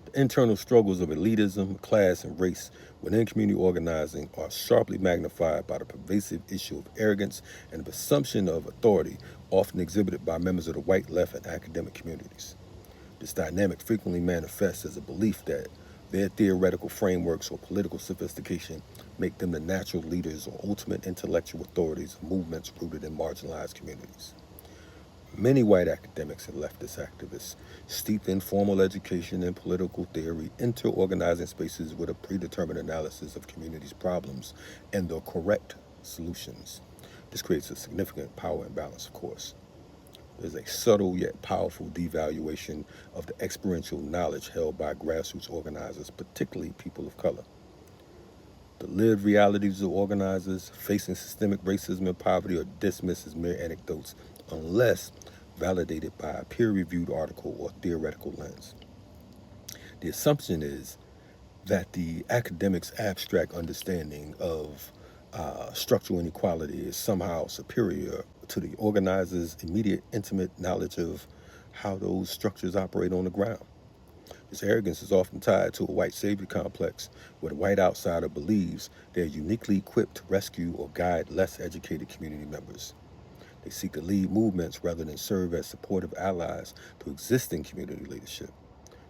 The internal struggles of elitism, class, and race within community organizing are sharply magnified by the pervasive issue of arrogance and the presumption of authority often exhibited by members of the white left and academic communities. This dynamic frequently manifests as a belief that their theoretical frameworks or political sophistication make them the natural leaders or ultimate intellectual authorities of movements rooted in marginalized communities. Many white academics and leftist activists, steeped in formal education and political theory, enter organizing spaces with a predetermined analysis of communities' problems and the correct solutions. This creates a significant power imbalance, of course. There's a subtle yet powerful devaluation of the experiential knowledge held by grassroots organizers, particularly people of color. The lived realities of organizers facing systemic racism and poverty are dismissed as mere anecdotes unless validated by a peer-reviewed article or theoretical lens. The assumption is that the academic's abstract understanding of structural inequality is somehow superior to the organizer's immediate, intimate knowledge of how those structures operate on the ground. This arrogance is often tied to a white savior complex where the white outsider believes they're uniquely equipped to rescue or guide less educated community members. They seek to lead movements rather than serve as supportive allies to existing community leadership.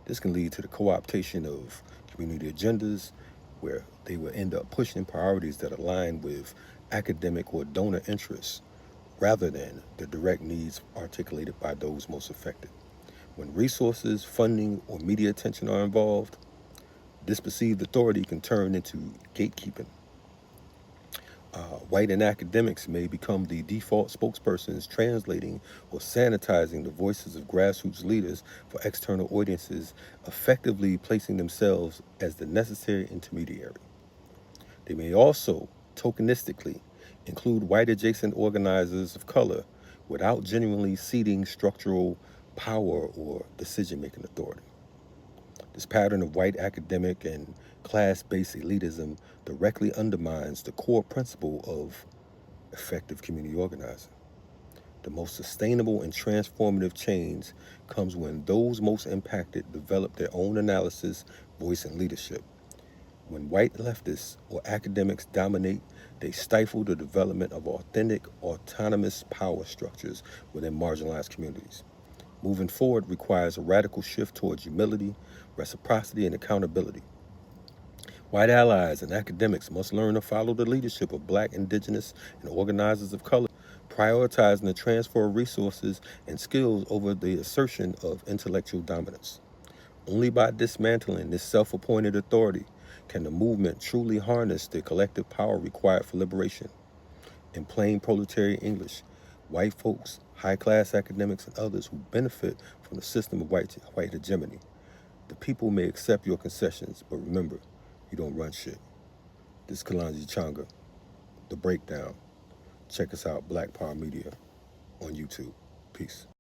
This can lead to the co-optation of community agendas where they will end up pushing priorities that align with academic or donor interests rather than the direct needs articulated by those most affected. When resources, funding, or media attention are involved, this perceived authority can turn into gatekeeping. White and academics may become the default spokespersons translating or sanitizing the voices of grassroots leaders for external audiences, effectively placing themselves as the necessary intermediary. They may also, tokenistically, include white adjacent organizers of color without genuinely ceding structural power or decision-making authority. This pattern of white academic and class-based elitism directly undermines the core principle of effective community organizing. The most sustainable and transformative change comes when those most impacted develop their own analysis, voice, and leadership. When white leftists or academics dominate, they stifle the development of authentic, autonomous power structures within marginalized communities. Moving forward requires a radical shift towards humility, reciprocity, and accountability. White allies and academics must learn to follow the leadership of Black, Indigenous, and organizers of color, prioritizing the transfer of resources and skills over the assertion of intellectual dominance. Only by dismantling this self-appointed authority can the movement truly harness the collective power required for liberation. In plain proletariat English, white folks, high-class academics, and others who benefit from the system of white hegemony. The people may accept your concessions, but remember, you don't run shit. This is Kalonji Changa, The Breakdown. Check us out, Black Power Media, on YouTube. Peace.